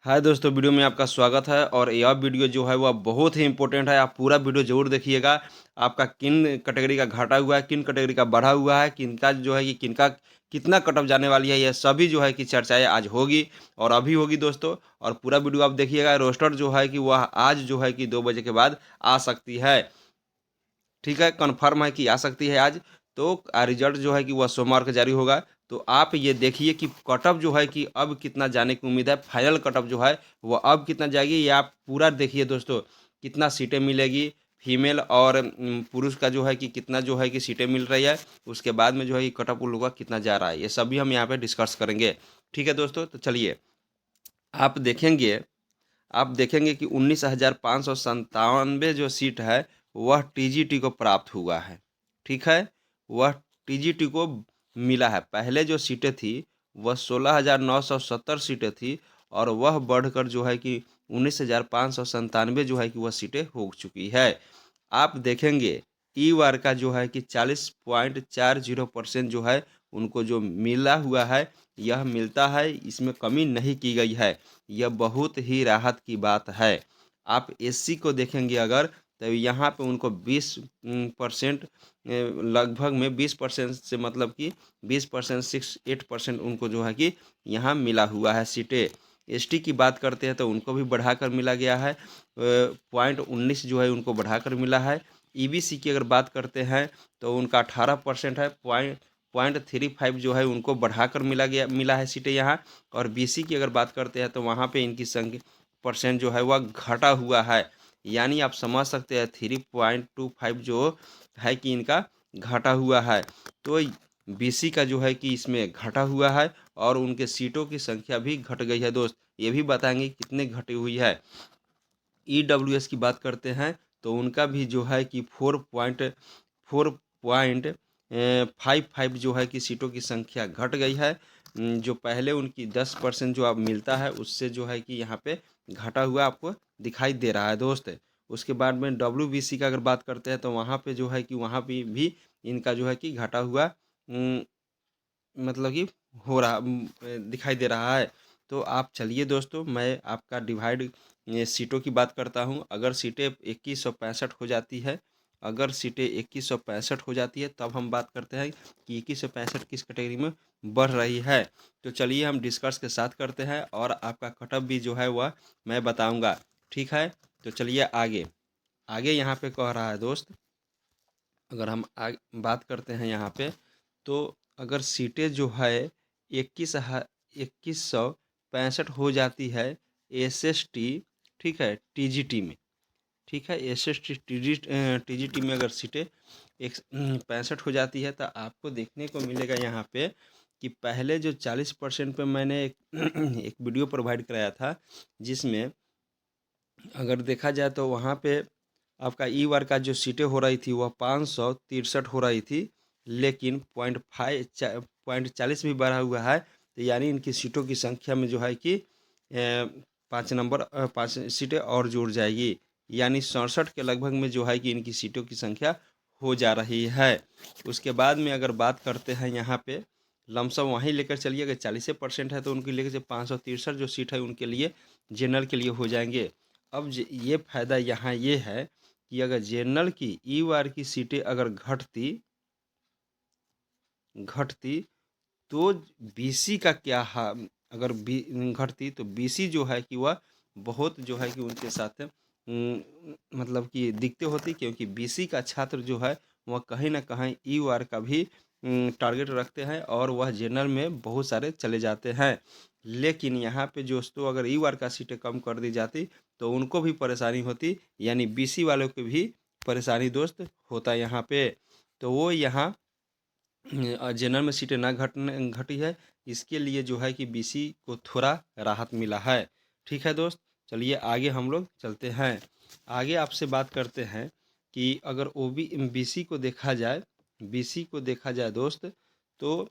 हाय दोस्तों, वीडियो में आपका स्वागत है और यह वीडियो जो है वह बहुत ही इंपॉर्टेंट है। आप पूरा वीडियो ज़रूर देखिएगा। आपका किन कैटेगरी का घटा हुआ है, किन कैटेगरी का बढ़ा हुआ है, किनका जो है कि किनका कितना कट ऑफ जाने वाली है, यह सभी जो है कि चर्चाएँ आज होगी और अभी होगी दोस्तों। और पूरा वीडियो आप देखिएगा। रोस्टर जो है कि वह आज जो है कि 2 बजे के बाद आ सकती है। ठीक है, कन्फर्म है कि आ सकती है आज। तो रिजल्ट जो है कि वह सोमवार को जारी होगा। तो आप ये देखिए कि कट ऑफ जो है कि अब कितना जाने की उम्मीद है। फाइनल कट ऑफ जो है वह अब कितना जाएगी, ये आप पूरा देखिए दोस्तों। कितना सीटें मिलेगी फीमेल और पुरुष का जो है कि कितना जो है कि सीटें मिल रही है। उसके बाद में जो है कि कट ऑफ उन लोगों का कितना जा रहा है, ये सभी हम यहाँ पे डिस्कस करेंगे। ठीक है दोस्तों, तो चलिए आप देखेंगे आप देखेंगे कि 19,597 जो सीट है वह टीजीटी को प्राप्त हुआ है। ठीक है, वह टीजीटी को मिला है। पहले जो सीटें थी वह 16,970 सीटें थी और वह बढ़कर जो है कि 19,597 जो है कि वह सीटें हो चुकी है। आप देखेंगे ई वार का जो है कि 40.40% जो है उनको जो मिला हुआ है, यह मिलता है, इसमें कमी नहीं की गई है। यह बहुत ही राहत की बात है। आप एससी को देखेंगे अगर, तो यहाँ पे उनको 20% लगभग में 20% से मतलब कि 20% 68% उनको जो है कि यहाँ मिला हुआ है सीटें। एसटी की बात करते हैं तो उनको भी बढ़ाकर मिला गया है। 0.19 जो है उनको बढ़ाकर मिला है। ईबीसी की अगर बात करते हैं तो उनका 18% है। 0.35 जो है उनको बढ़ाकर मिला है सीटें यहाँ। और बीसी की अगर बात करते हैं तो वहाँ पे इनकी संख्या परसेंट जो है वह घटा हुआ है। यानी आप समझ सकते हैं 3.25 जो है कि इनका घटा हुआ है। तो बीसी का जो है कि इसमें घटा हुआ है और उनके सीटों की संख्या भी घट गई है दोस्त। ये भी बताएंगे कितने घटी हुई है। ईडब्ल्यूएस की बात करते हैं तो उनका भी जो है कि 4.55 जो है कि सीटों की संख्या घट गई है। जो पहले उनकी 10% जो अब मिलता है उससे जो है कि यहाँ पे घटा हुआ आपको दिखाई दे रहा है दोस्त। उसके बाद में डब्ल्यूबीसी का अगर बात करते हैं तो वहाँ पे जो है कि वहाँ पे भी इनका जो है कि घटा हुआ मतलब कि हो रहा दिखाई दे रहा है। तो आप चलिए दोस्तों, मैं आपका डिवाइड सीटों की बात करता हूँ। अगर सीटें 2165 हो जाती है, अगर सीटें 2165 हो जाती है तब हम बात करते हैं कि 2165 किस कैटेगरी में बढ़ रही है। तो चलिए हम डिस्कस के साथ करते हैं और आपका कटअप भी जो है वह मैं बताऊँगा। ठीक है, तो चलिए आगे आगे यहाँ पे कह रहा है दोस्त। अगर हम बात करते हैं यहाँ पे, तो अगर सीटें जो है 21,665 हो जाती है एसएसटी, ठीक है, टीजीटी में। ठीक है, एसएसटी टीजीटी में अगर सीटें 65 हो जाती है तो आपको देखने को मिलेगा यहाँ पे कि पहले जो 40% पे मैंने एक एक वीडियो प्रोवाइड कराया था, जिसमें अगर देखा जाए तो वहाँ पे आपका ई वार का जो सीटें हो रही थी वह 563 हो रही थी। लेकिन 0.40 भी बढ़ा हुआ है। तो यानी इनकी सीटों की संख्या में जो है कि 5 सीटें और जुड़ जाएगी। यानी 67 के लगभग में जो है कि इनकी सीटों की संख्या हो जा रही है। उसके बाद में अगर बात करते हैं यहाँ पे लमसम वहीं लेकर चलिए। अगर 40% है तो उनके लेकर 563 जो सीट है उनके लिए जनरल के लिए हो जाएंगे। अब ये फ़ायदा यहाँ ये है कि अगर जनरल की ई वार की सीटें अगर घटती तो बीसी का क्या अगर घटती तो बीसी जो है कि वह बहुत जो है कि उनके साथ मतलब कि दिक्कतें होती, क्योंकि बीसी का छात्र जो है वह कहीं ना कहीं ई वार का भी टारगेट रखते हैं और वह जनरल में बहुत सारे चले जाते हैं। लेकिन यहाँ पे दोस्तों अगर ई वार का सीटें कम कर दी जाती तो उनको भी परेशानी होती, यानी बीसी वालों को भी परेशानी दोस्त होता यहाँ पे। तो वो यहाँ जनरल में सीटें ना घटी है, इसके लिए जो है कि बीसी को थोड़ा राहत मिला है। ठीक है दोस्त, चलिए आगे हम लोग चलते हैं। आगे आपसे बात करते हैं कि अगर बीसी को देखा जाए, बीसी को देखा जाए दोस्त, तो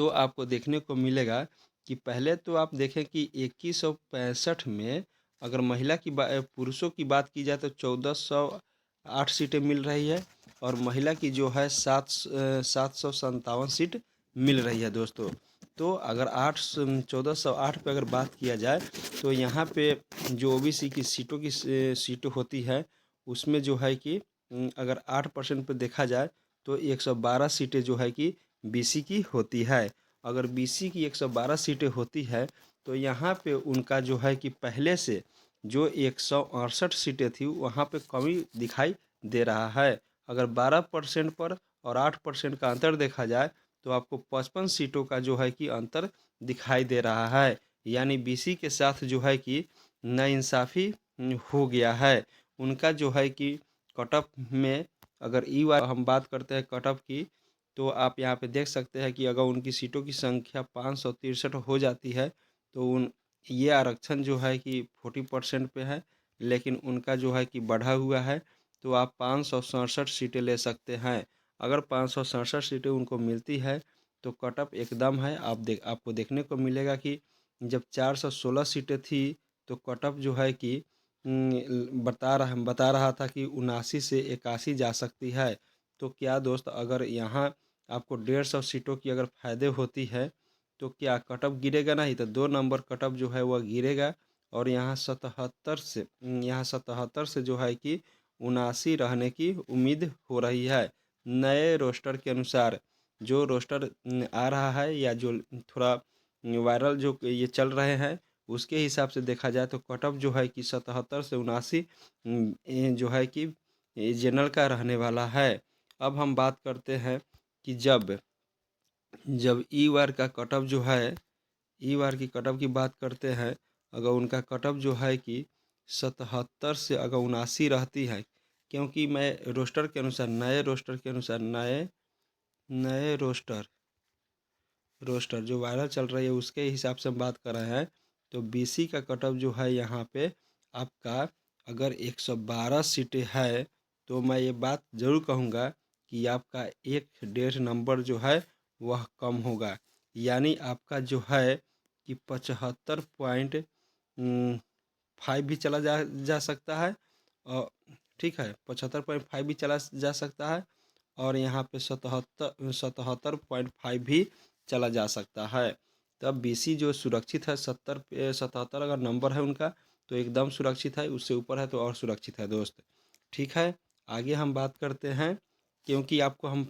आपको देखने को मिलेगा कि पहले तो आप देखें कि 2165 में अगर महिला की पुरुषों की बात की जाए तो 1408 सीटें मिल रही है और महिला की जो है 757 सीट मिल रही है दोस्तों। तो अगर 1408 पे अगर बात किया जाए तो यहाँ पे जो ओबीसी की सीटों की सीट होती है उसमें जो है कि अगर 8% पे देखा जाए तो 112 सीटें जो है कि बीसी की होती है। अगर बीसी की 112 सीटें होती है तो यहाँ पे उनका जो है कि पहले से जो 168 सीटें थी वहाँ पे कमी दिखाई दे रहा है। अगर 12% पर और 8% का अंतर देखा जाए तो आपको 55 सीटों का जो है कि अंतर दिखाई दे रहा है। यानी बीसी के साथ जो है कि नाइंसाफ़ी हो गया है। उनका जो है कि कट ऑफ में अगर वार हम बात करते हैं कट ऑफ की तो आप यहाँ पे देख सकते हैं कि अगर उनकी सीटों की संख्या 563 हो जाती है तो ये आरक्षण जो है कि 40% पे है, लेकिन उनका जो है कि बढ़ा हुआ है तो आप 567 सीटें ले सकते हैं। अगर 567 सीटें उनको मिलती है तो कट ऑफ एकदम है। आपको देखने को मिलेगा कि जब 416 सीटें थी तो कट ऑफ जो है कि बता रहा था कि 79 से 81 जा सकती है। तो क्या दोस्त अगर यहाँ आपको 150 सीटों की अगर फ़ायदे होती है तो क्या कट ऑफ गिरेगा नहीं, तो 2 नंबर कट ऑफ जो है वह गिरेगा और यहाँ 77 से जो है कि 79 रहने की उम्मीद हो रही है। नए रोस्टर के अनुसार जो रोस्टर आ रहा है या जो थोड़ा वायरल जो ये चल रहे हैं उसके हिसाब से देखा जाए तो कट ऑफ जो है कि 77 से 79 जो है कि जनरल का रहने वाला है। अब हम बात करते हैं कि जब जब ई वार का कट ऑफ जो है ई वार की कट ऑफ की बात करते हैं, अगर उनका कट ऑफ जो है कि 77 से अगर 79 रहती है, क्योंकि मैं रोस्टर के अनुसार नए रोस्टर जो वायरल चल रही है उसके हिसाब से हम बात कर रहे हैं तो बीसी का कट ऑफ जो है यहाँ पे आपका अगर 112 सीटें है तो मैं ये बात ज़रूर कहूँगा कि आपका 1.5 नंबर जो है वह कम होगा। यानी आपका जो है कि 75.5 भी चला जा सकता है और ठीक है 75.5 भी चला जा सकता है और यहाँ पे 77.5 भी चला जा सकता है। तब बीसी जो सुरक्षित है 77 अगर नंबर है उनका तो एकदम सुरक्षित है, उससे ऊपर है तो और सुरक्षित है दोस्त। ठीक है, आगे हम बात करते हैं। क्योंकि आपको हम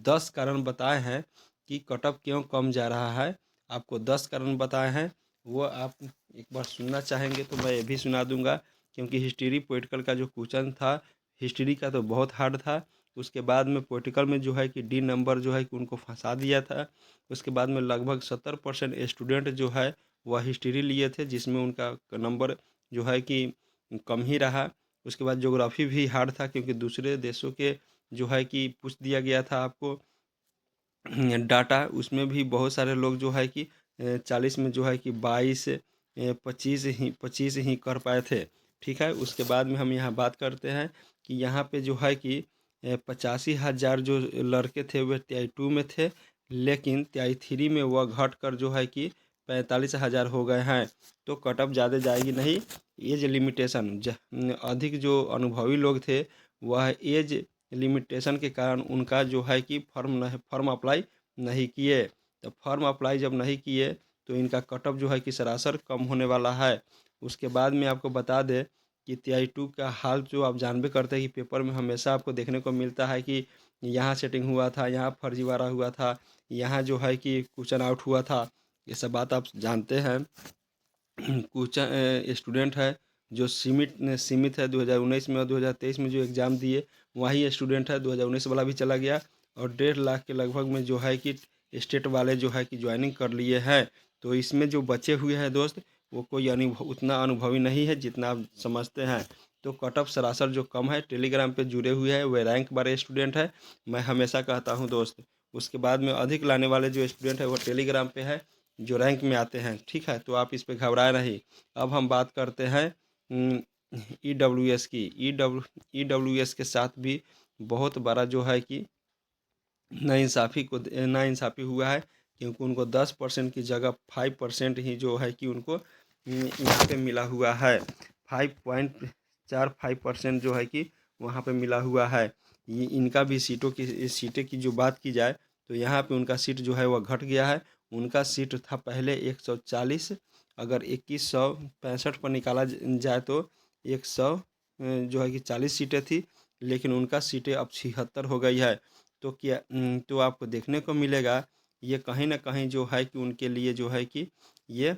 10 कारण बताए हैं कि कट ऑफ क्यों कम जा रहा है, आपको 10 कारण बताए हैं वो आप एक बार सुनना चाहेंगे तो मैं ये भी सुना दूंगा। क्योंकि हिस्ट्री पॉलिटिकल का जो क्वेश्चन था हिस्ट्री का तो बहुत हार्ड था, उसके बाद में पॉलिटिकल में जो है कि डी नंबर जो है कि उनको फंसा दिया था। उसके बाद में लगभग 70% स्टूडेंट जो है वह हिस्ट्री लिए थे जिसमें उनका नंबर जो है कि कम ही रहा। उसके बाद ज्योग्राफी भी हार्ड था क्योंकि दूसरे देशों के जो है कि पूछ दिया गया था आपको डाटा, उसमें भी बहुत सारे लोग जो है कि 40 में जो है कि 22 25 ही कर पाए थे। ठीक है, उसके बाद में हम यहाँ बात करते हैं कि यहाँ पे जो है कि 85,000 जो लड़के थे वे TI-2 में थे, लेकिन TI-3 में वह घट कर जो है कि 45,000 हो गए हैं। तो कट ऑफ ज़्यादा जाएगी नहीं। एज लिमिटेशन अधिक जो अनुभवी लोग थे वह एज लिमिटेशन के कारण उनका जो है कि फॉर्म अप्लाई नहीं किए। तो फॉर्म अप्लाई जब नहीं किए तो इनका कट ऑफ जो है कि सरासर कम होने वाला है। उसके बाद में आपको बता दें कि TI-2 का हाल जो आप जानबे करते हैं कि पेपर में हमेशा आपको देखने को मिलता है कि यहाँ सेटिंग हुआ था, यहाँ फर्जीवाड़ा हुआ था, यहाँ जो है कि क्वेश्चन आउट हुआ था। ये सब बात आप जानते हैं। कुछ स्टूडेंट है जो सीमित है 2019 में और 2023 में जो एग्ज़ाम दिए वही स्टूडेंट है 2019 वाला भी चला गया और 1.5 लाख के लगभग में जो है कि स्टेट वाले जो है कि ज्वाइनिंग कर लिए हैं। तो इसमें जो बचे हुए हैं दोस्त वो कोई उतना अनुभवी नहीं है जितना आप समझते हैं। तो कट ऑफ सरासर जो कम है टेलीग्राम पे जुड़े हुए हैं वे रैंक वाले स्टूडेंट है, मैं हमेशा कहता हूँ दोस्त। उसके बाद में अधिक लाने वाले जो स्टूडेंट है वो टेलीग्राम पे है जो रैंक में आते हैं। ठीक है, तो आप इस पे घबराए नहीं। अब हम बात करते हैं EWS की। EWS के साथ भी बहुत बड़ा जो है कि नाइंसाफ़ी हुआ है क्योंकि उनको 10% की जगह 5% ही जो है कि उनको यहाँ पे मिला हुआ है। 5.45% जो है कि वहाँ पे मिला हुआ है। ये इनका भी सीटें की जो बात की जाए तो यहाँ पे उनका सीट जो है वह घट गया है उनका सीट था पहले 140, अगर 2165 पर निकाला जाए तो 100 जो है कि 40 सीटें थी, लेकिन उनका सीटें अब 76 हो गई है। तो क्या तो आपको देखने को मिलेगा ये कहीं ना कहीं जो है कि उनके लिए जो है कि ये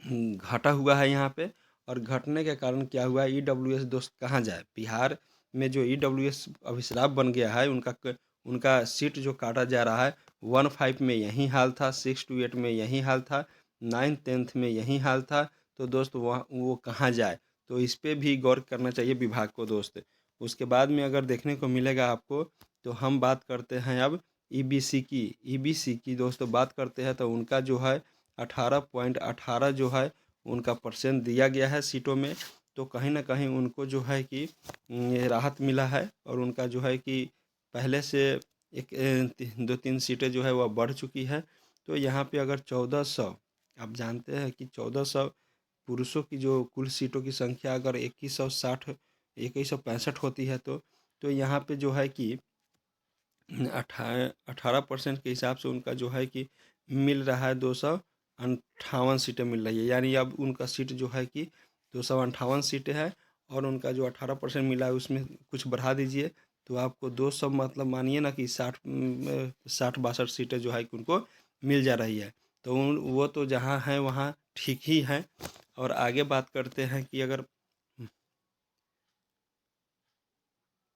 घटा हुआ है यहाँ पे। और घटने के कारण क्या हुआ, ईडब्ल्यूएस दोस्त कहाँ जाए। बिहार में जो ईडब्ल्यूएस अभिशाप बन गया है, उनका सीट जो काटा जा रहा है, 1-5 में यही हाल था, 6-8 में यही हाल था, 9-10 में यही हाल था। तो दोस्त वहाँ वो कहाँ जाए, तो इस पर भी गौर करना चाहिए विभाग को दोस्त। उसके बाद में अगर देखने को मिलेगा आपको, तो हम बात करते हैं अब ईबीसी की दोस्तों बात करते हैं, तो उनका जो है 18.18 जो है उनका परसेंट दिया गया है सीटों में। तो कहीं ना कहीं उनको जो है कि ये राहत मिला है, और उनका जो है कि पहले से 2-3 सीटें जो है वह बढ़ चुकी है। तो यहाँ पे अगर 1400, आप जानते हैं कि 1400 पुरुषों की जो कुल सीटों की संख्या अगर 2165 होती है, तो यहाँ पे जो है कि 18% के हिसाब से उनका जो है कि मिल रहा है 258 सीटें मिल रही है। यानी अब उनका सीट जो है कि 258 सीटें है, और उनका जो 18% मिला है उसमें कुछ बढ़ा दीजिए, तो आपको 200 मतलब मानिए ना कि 60-62 सीटें जो है कि उनको मिल जा रही है। तो वो तो जहाँ हैं वहाँ ठीक ही हैं। और आगे बात करते हैं कि अगर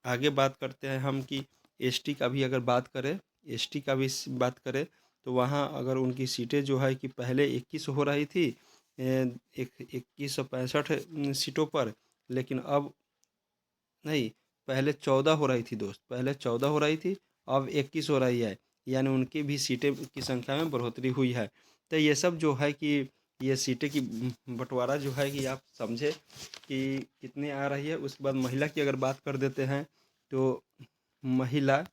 आगे बात करते हैं हम कि एसटी का भी अगर बात करें, एसटी का भी बात करें, तो वहाँ अगर उनकी सीटें जो है कि पहले 21 हो रही थी, 2165 सीटों पर, लेकिन अब नहीं, पहले 14 हो रही थी दोस्त, पहले 14 हो रही थी, अब 21 हो रही है। यानी उनकी भी सीटें की संख्या में बढ़ोतरी हुई है। तो ये सब जो है कि ये सीटें की बंटवारा जो है कि आप समझे कि कितने आ रही है। उसके बाद महिला की अगर बात कर देते हैं, तो महिला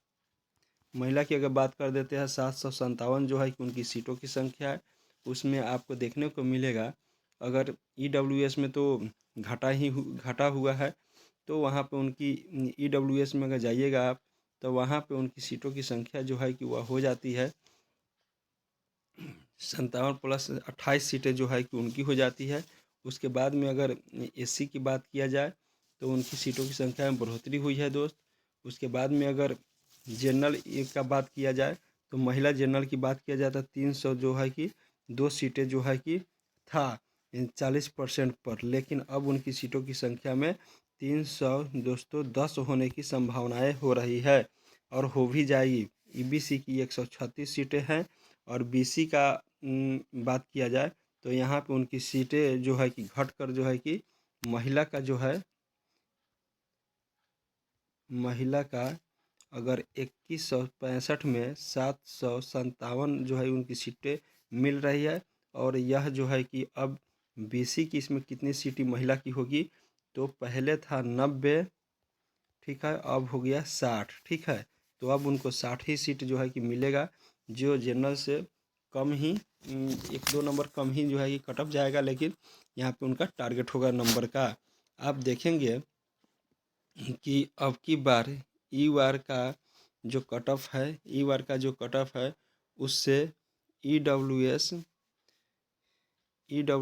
महिला की अगर बात कर देते हैं, 757 जो है कि उनकी सीटों की संख्या है। उसमें आपको देखने को मिलेगा, अगर ईडब्ल्यूएस में तो घटा हुआ है, तो वहाँ पे उनकी ईडब्ल्यूएस में अगर जाइएगा आप, तो वहाँ पे उनकी सीटों की संख्या जो है कि वह हो जाती है 57+28 सीटें जो है कि उनकी हो जाती है। उसके बाद में अगर एससी की बात किया जाए, तो उनकी सीटों की संख्या में बढ़ोतरी हुई है दोस्त। उसके बाद में अगर जनरल का बात किया जाए, तो महिला जनरल की बात किया जाए तो 300 जो है कि 2 सीटें जो है कि था 40% पर, लेकिन अब उनकी सीटों की संख्या में 300 दोस्तों 10 होने की संभावनाएं हो रही है, और हो भी जाएगी। ईबीसी की 136 सीटें हैं, और बीसी का बात किया जाए, तो यहाँ पे उनकी सीटें जो है कि घट कर जो है कि महिला का जो है, महिला का अगर 2165 में 757 जो है उनकी सीटें मिल रही है। और यह जो है कि अब बीसी की इसमें कितनी सीटें महिला की होगी, तो पहले था 90, ठीक है, अब हो गया 60, ठीक है। तो अब उनको 60 ही सीट जो है कि मिलेगा, जो जनरल से कम ही 1-2 नंबर कम ही जो है कि कट ऑफ जाएगा, लेकिन यहाँ पे उनका टारगेट होगा नंबर का। आप देखेंगे कि अब की बार ई वार का जो कट ऑफ है, ई वार का जो कट ऑफ है, उससे ई डब्ल्यू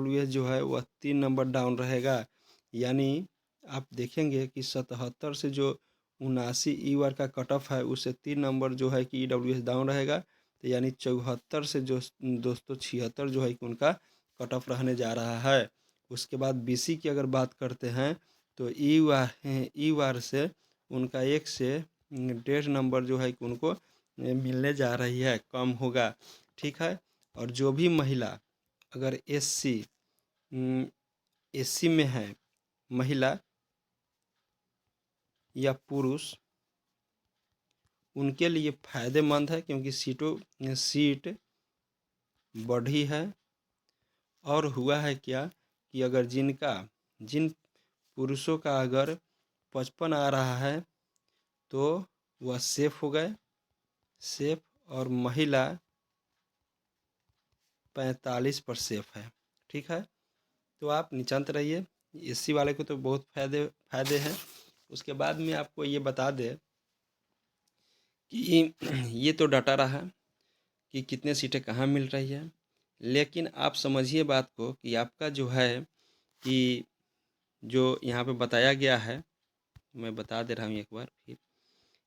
एस जो है वह 3 नंबर डाउन रहेगा। यानी आप देखेंगे कि 77 से जो 79 ई वार का कट ऑफ है, उससे 3 नंबर जो है कि ई डब्ल्यू एस डाउन रहेगा। तो यानी 74 से जो दोस्तों 76 जो है कि उनका कट ऑफ रहने जा रहा है। उसके बाद बीसी की अगर बात करते हैं, तो ई वार से उनका 1 से 1.5 नंबर जो है कि उनको मिलने जा रही है, कम होगा, ठीक है। और जो भी महिला अगर एससी में है महिला या पुरुष, उनके लिए फ़ायदेमंद है, क्योंकि सीट बढ़ी है। और हुआ है क्या कि अगर जिन पुरुषों का अगर 55 आ रहा है, तो वह सेफ हो गए, सेफ। और महिला 45 पर सेफ है, ठीक है। तो आप निश्चिंत रहिए, एससी वाले को तो बहुत फ़ायदे हैं। उसके बाद में आपको ये बता दें कि ये तो डाटा रहा कि कितने सीटें कहाँ मिल रही है, लेकिन आप समझिए बात को कि आपका जो है कि जो यहाँ पे बताया गया है, मैं बता दे रहा हूँ एक बार फिर।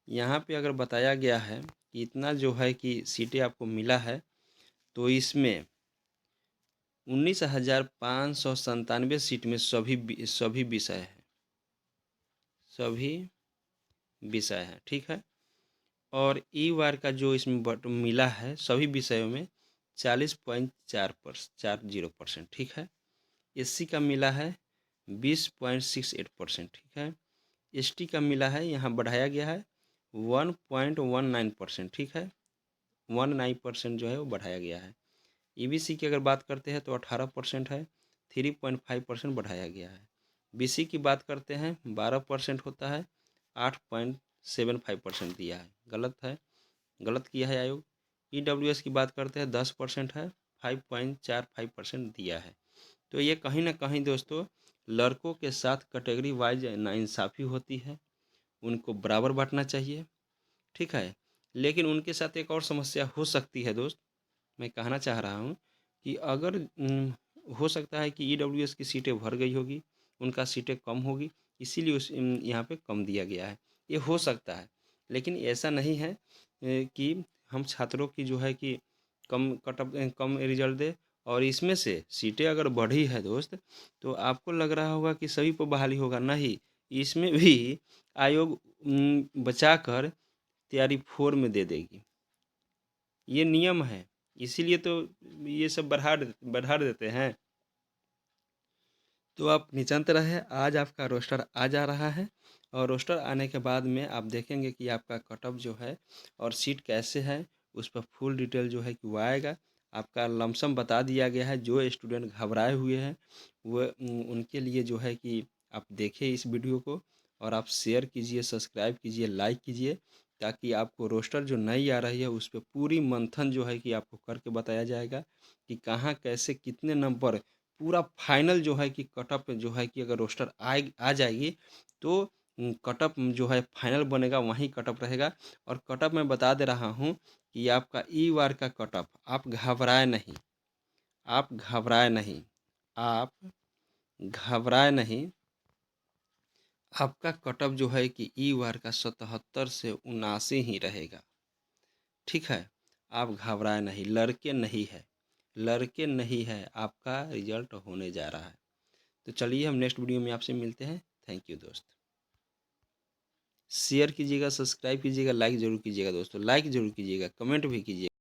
यहाँ पे अगर बताया गया है कि इतना जो है कि सीटें आपको मिला है, तो इसमें 19,597 सीट में सभी विषय हैं, सभी विषय हैं, ठीक है। और ई वार का जो इसमें मिला है सभी विषयों में 40.40%, ठीक है। एससी का मिला है 20.68%, ठीक है। एसटी का मिला है, यहाँ बढ़ाया गया है 1.19%, ठीक है। 19% जो है वो बढ़ाया गया है। ईबीसी की अगर बात करते हैं तो 18% है, 3.5% बढ़ाया गया है। बीसी की बात करते हैं 12% होता है, 8.75% दिया है, गलत है, गलत किया है आयोग। ईडब्ल्यूएस की बात करते हैं 10% है, 5.45% दिया है। तो ये कहीं ना कहीं दोस्तों लड़कों के साथ कैटेगरी वाइज नाइंसाफ़ी होती है, उनको बराबर बांटना चाहिए, ठीक है। लेकिन उनके साथ एक और समस्या हो सकती है दोस्त, मैं कहना चाह रहा हूँ कि अगर हो सकता है कि ईडब्ल्यूएस की सीटें भर गई होगी, उनका सीटें कम होगी, इसीलिए उस यहाँ पे कम दिया गया है, ये हो सकता है। लेकिन ऐसा नहीं है कि हम छात्रों की जो है कि कम रिजल्ट दे। और इसमें से सीटें अगर बढ़ी है दोस्त, तो आपको लग रहा होगा कि सभी पर बहाली होगा, नहीं, इसमें भी आयोग बचा कर तैयारी 4 में दे देगी, ये नियम है। इसीलिए तो ये सब बढ़ा देते हैं। तो आप निश्चिंत रहे, आज आपका रोस्टर आ जा रहा है, और रोस्टर आने के बाद में आप देखेंगे कि आपका कटअप जो है और सीट कैसे है, उस पर फुल डिटेल जो है कि वो आएगा। आपका लमसम बता दिया गया है। जो स्टूडेंट घबराए हुए हैं वो उनके लिए जो है कि आप देखें इस वीडियो को, और आप शेयर कीजिए, सब्सक्राइब कीजिए, लाइक कीजिए, ताकि आपको रोस्टर जो नई आ रही है उस पर पूरी मंथन जो है कि आपको करके बताया जाएगा कि कहाँ कैसे कितने नंबर, पूरा फाइनल जो है कि कटअप जो है कि अगर रोस्टर आ जाएगी तो कटअप जो है फाइनल बनेगा, वहीं कटअप रहेगा। और कटअप मैं बता दे रहा हूँ कि आपका ई वार का कटअप, आप घबराए नहीं, आप घबराए नहीं, आप घबराए नहीं, आपका कटअप जो है कि ई वार का 77 से 79 ही रहेगा, ठीक है। आप घबराए नहीं, लड़के नहीं है, लड़के नहीं है, आपका रिजल्ट होने जा रहा है। तो चलिए हम नेक्स्ट वीडियो में आपसे मिलते हैं। थैंक यू दोस्त। शेयर कीजिएगा, सब्सक्राइब कीजिएगा, लाइक ज़रूर कीजिएगा दोस्तों, लाइक ज़रूर कीजिएगा, कमेंट भी कीजिएगा।